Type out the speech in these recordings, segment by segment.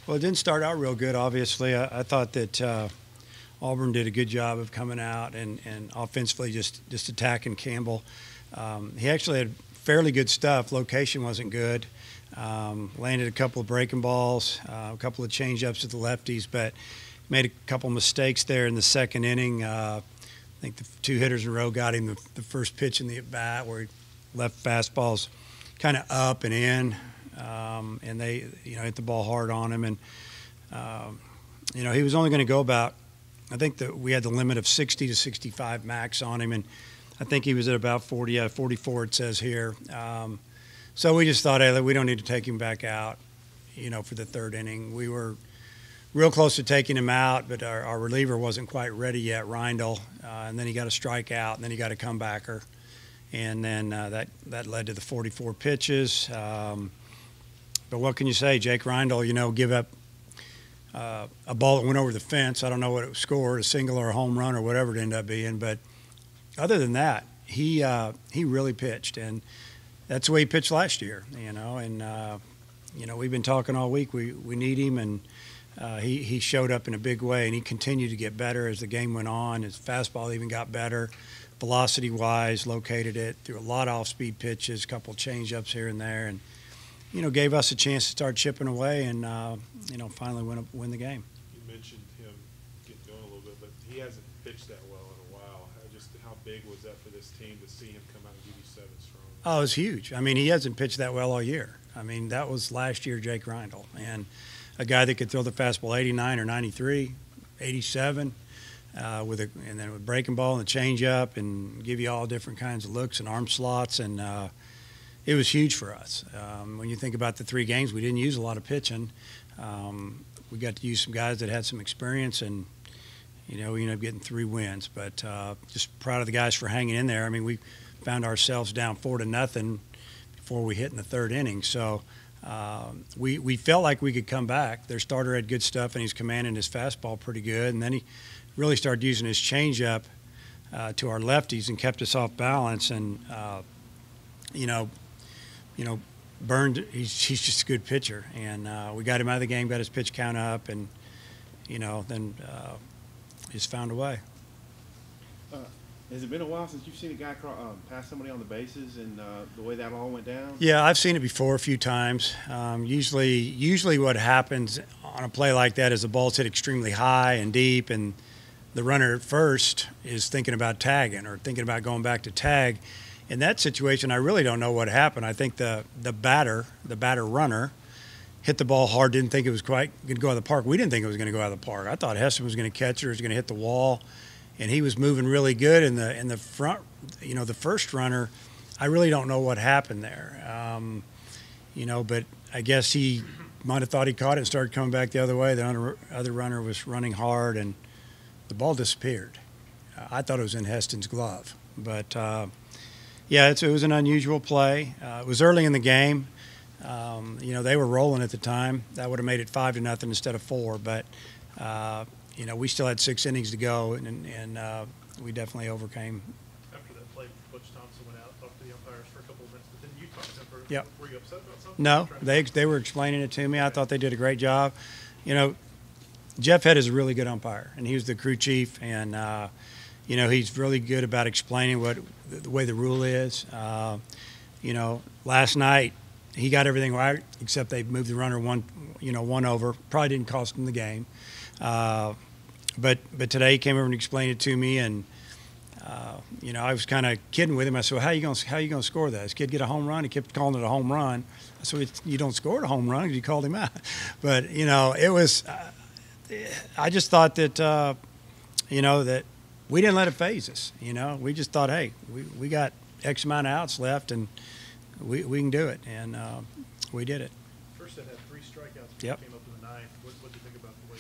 Well, it didn't start out real good, obviously. I thought that Auburn did a good job of coming out and offensively just attacking Campbell. He actually had fairly good stuff. Location wasn't good. Landed a couple of breaking balls, a couple of change-ups at the lefties, but made a couple of mistakes there in the second inning. I think the two hitters in a row got him the first pitch in the at-bat where he left fastballs kind of up and in, and they hit the ball hard on him. And, he was only going to go about, I think that we had the limit of 60 to 65 max on him, and I think he was at about 40, 44 it says here. So we just thought, hey, we don't need to take him back out, for the third inning. We were real close to taking him out, but our reliever wasn't quite ready yet, Reindl, and then he got a strikeout, and then he got a comebacker. And then that led to the 44 pitches. But what can you say? Jake Reindl, give up a ball that went over the fence. I don't know what it scored, a single or a home run or whatever it ended up being. But other than that, he really pitched. And that's the way he pitched last year, And, we've been talking all week. We need him, and he showed up in a big way, and he continued to get better as the game went on. His fastball even got better. Velocity-wise, located it, threw a lot of off-speed pitches, a couple change-ups here and there, and, gave us a chance to start chipping away and, finally win the game. You mentioned him getting going a little bit, but he hasn't pitched that well in a while. How big was that for this team to see him come out and give you 7 strong? Oh, it was huge. I mean, he hasn't pitched that well all year. I mean, that was last year Jake Reindl, and a guy that could throw the fastball 89 or 93, 87, and then with breaking ball and the changeup and give you all different kinds of looks and arm slots, and it was huge for us. When you think about the 3 games, we didn't use a lot of pitching. We got to use some guys that had some experience, and we ended up getting 3 wins. But just proud of the guys for hanging in there. I mean, we found ourselves down 4-0 before we hit in the third inning. So we felt like we could come back. Their starter had good stuff, and he's commanding his fastball pretty good. And then he really started using his changeup to our lefties and kept us off balance. And Byrne, he's just a good pitcher, and we got him out of the game, got his pitch count up, and then just found a way. Has it been a while since you've seen a guy pass somebody on the bases and the way that all went down? Yeah, I've seen it before a few times. Usually what happens on a play like that is the ball's hit extremely high and deep, and the runner at first is thinking about tagging or thinking about going back to tag. In that situation, I really don't know what happened. I think the batter runner, hit the ball hard, didn't think it was quite going to go out of the park. We didn't think it was going to go out of the park. I thought Heston was going to catch it or was going to hit the wall, and he was moving really good in the front. The first runner, I really don't know what happened there. But I guess he might have thought he caught it and started coming back the other way. The other runner was running hard, and the ball disappeared. I thought it was in Heston's glove, but yeah, it was an unusual play. It was early in the game. They were rolling at the time. That would have made it 5-0 instead of 4. But we still had 6 innings to go, and we definitely overcame. After that play, Butch Thompson went out, talked to the umpires for a couple of minutes, but then you talked to them. Yep. Were you upset about something? No, they were explaining it to me. I thought they did a great job. Jeff Head is a really good umpire, and he was the crew chief, and he's really good about explaining the way the rule is. Last night he got everything right except they moved the runner one over. Probably didn't cost him the game. But today he came over and explained it to me, and I was kind of kidding with him. I said, well, how you gonna score that? This kid get a home run? He kept calling it a home run. I said, you don't score a home run because you called him out. But it was. I just thought that that we didn't let it phase us. We just thought, hey, we got X amount of outs left, and we can do it, and we did it. First set had 3 strikeouts. Yep. Came up in the 9th. What did you think about the way?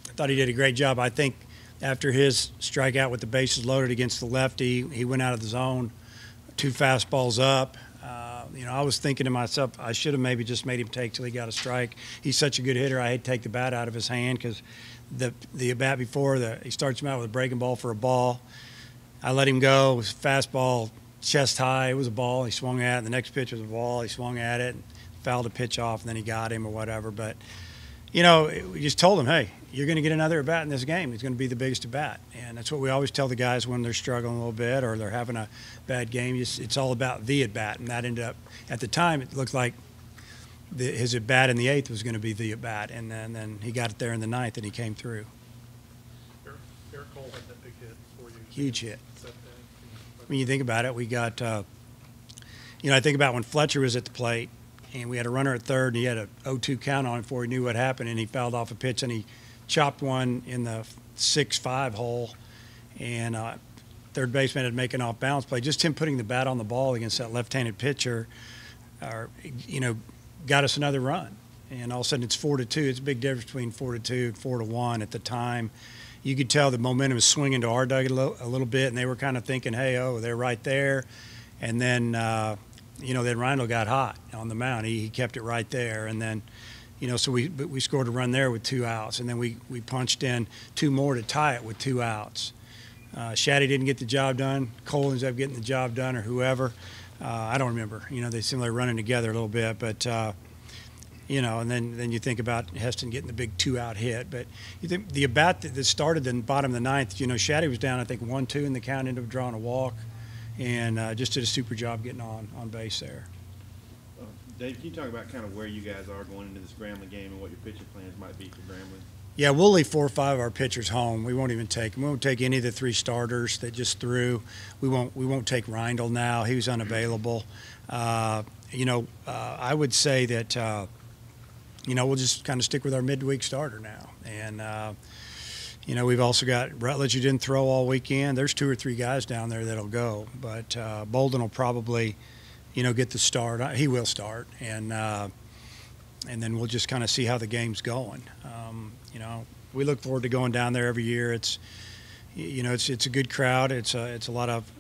I thought he did a great job. I think after his strikeout with the bases loaded against the lefty, he went out of the zone, 2 fastballs up. I was thinking to myself, I should have maybe just made him take till he got a strike. He's such a good hitter. I hate to take the bat out of his hand because the bat before he starts him out with a breaking ball for a ball. I let him go. It was a fastball, chest high. It was a ball. He swung at it. The next pitch was a ball. He swung at it, and fouled a pitch off, and then he got him or whatever. But we just told him, hey, you're going to get another at bat in this game. He's going to be the biggest at bat, and that's what we always tell the guys when they're struggling a little bit or they're having a bad game. It's all about the at bat, and that ended up at the time it looked like his at bat in the 8th was going to be the at bat, and then he got it there in the 9th, and he came through. Eric Cole had that big hit for you. Huge hit. When you think about it, we got, I think about when Fletcher was at the plate, and we had a runner at third, and he had a 0-2 count on him before he knew what happened, and he fouled off a pitch, and he chopped one in the 6-5 hole, and third baseman had to make an off-balance play. Just him putting the bat on the ball against that left-handed pitcher, got us another run. And all of a sudden it's 4-2. It's a big difference between 4-2 and 4-1 at the time. You could tell the momentum was swinging to our dugout a little bit, and they were kind of thinking, hey, they're right there. And then, then Rindle got hot on the mound. He kept it right there. And then, so we scored a run there with 2 outs. And then we punched in 2 more to tie it with 2 outs. Shaddy didn't get the job done. Cole ends up getting the job done, or whoever. I don't remember. They seem like running together a little bit. But, and then you think about Heston getting the big 2-out hit. But you think the at-bat that started in the bottom of the 9th, Shaddy was down, I think, 1-2 in the count, ended up drawing a walk. And just did a super job getting on base there. Dave, can you talk about kind of where you guys are going into this Grambling game and what your pitching plans might be for Grambling? Yeah, we'll leave 4 or 5 of our pitchers home. We won't even take them. We won't take any of the 3 starters that just threw. We won't take Rindle now. He was unavailable. I would say that we'll just kind of stick with our midweek starter now. And we've also got Rutledge, who didn't throw all weekend. There's 2 or 3 guys down there that'll go, but Bolden will probably, get the start. He will start, and then we'll just kind of see how the game's going. We look forward to going down there every year. It's a good crowd. It's a lot of,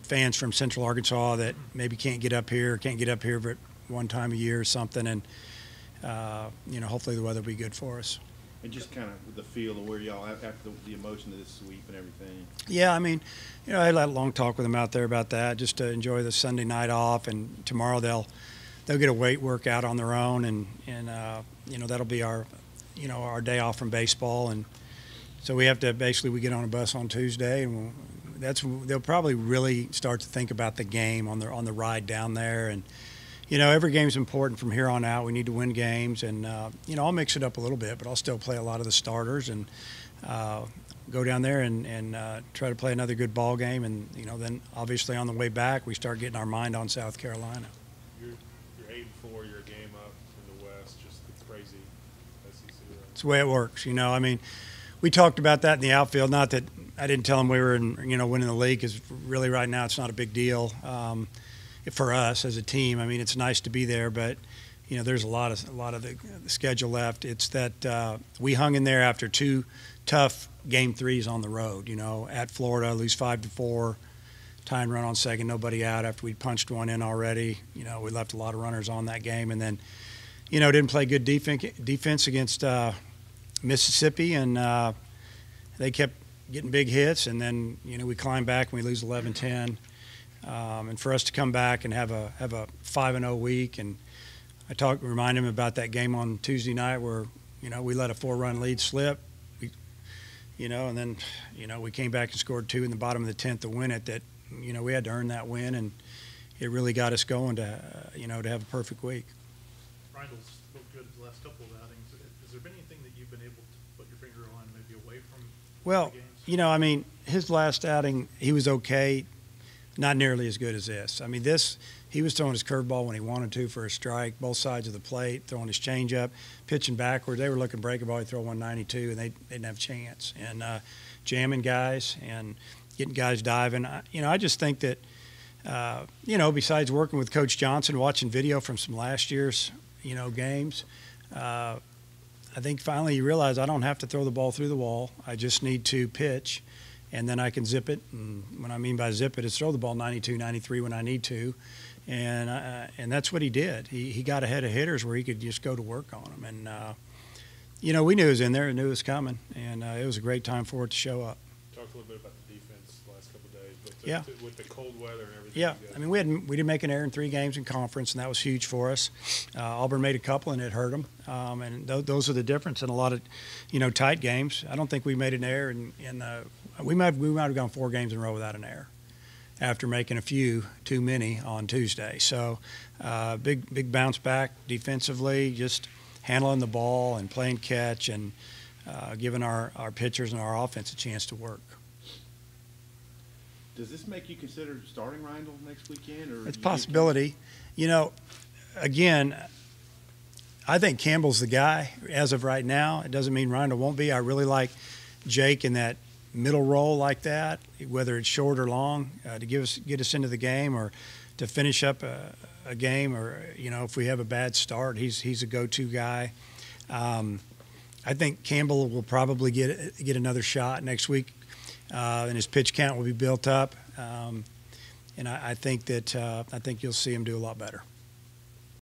fans from Central Arkansas that maybe can't get up here but one time a year or something, and hopefully the weather will be good for us. And just kind of the feel of where y'all after the emotion of this sweep and everything. Yeah, I had a long talk with them out there about that, just to enjoy the Sunday night off, and tomorrow they'll get a weight workout on their own, and that'll be our day off from baseball, and so we have to we get on a bus on Tuesday, and they'll probably really start to think about the game on the ride down there, and every game's important from here on out. We need to win games, and I'll mix it up a little bit, but I'll still play a lot of the starters and go down there and try to play another good ball game. And then obviously on the way back, we start getting our mind on South Carolina. You're 8-4. You're a game up in the West. Just it's crazy. SEC. It's the way it works. We talked about that in the outfield. Not that I didn't tell them we were winning the league, because really right now it's not a big deal. For us as a team, it's nice to be there, but there's a lot of the schedule left. It's that we hung in there after 2 tough game 3s on the road. At Florida, lose 5-4, tie and run on second, nobody out after we'd punched one in already. We left a lot of runners on that game, and then didn't play good defense against Mississippi, and they kept getting big hits, and then we climbed back and we lose 11-10. And for us to come back and have a 5-0 week, and I remind him about that game on Tuesday night where we let a 4-run lead slip, and then we came back and scored 2 in the bottom of the 10th to win it. That we had to earn that win, and it really got us going to to have a perfect week. Rindle's looked good the last couple of outings. Has there been anything that you've been able to put your finger on, maybe away from Well, the games? His last outing, he was okay. Not nearly as good as this. He was throwing his curveball when he wanted to for a strike, both sides of the plate, throwing his changeup, pitching backward. They were looking breakable. He'd throw 192, and they didn't have a chance. And jamming guys and getting guys diving. I just think that, besides working with Coach Johnson, watching video from some last year's, games, I think finally you realize I don't have to throw the ball through the wall. I just need to pitch, and then I can zip it. And what I mean by zip it is throw the ball 92, 93 when I need to. And that's what he did. He got ahead of hitters where he could just go to work on them. And, we knew it was in there and knew it was coming. And it was a great time for it to show up. Talked a little bit about the defense the last couple of days, but Yeah. With the cold weather and everything. Yeah, you guys- I mean, we didn't make an error in 3 games in conference, and that was huge for us. Auburn made a couple, and it hurt them. And those are the difference in a lot of, tight games. I don't think we made an error we might have gone 4 games in a row without an error after making a few too many on Tuesday. So big bounce back defensively, just handling the ball and playing catch and giving our pitchers and our offense a chance to work. Does this make you consider starting Rindle next weekend? Or It's a possibility. Again, I think Campbell's the guy as of right now. It doesn't mean Rindle won't be. I really like Jake in that middle role like that, whether it's short or long, to get us into the game or to finish up a game, or if we have a bad start, he's a go-to guy. I think Campbell will probably get another shot next week, and his pitch count will be built up. And I think you'll see him do a lot better.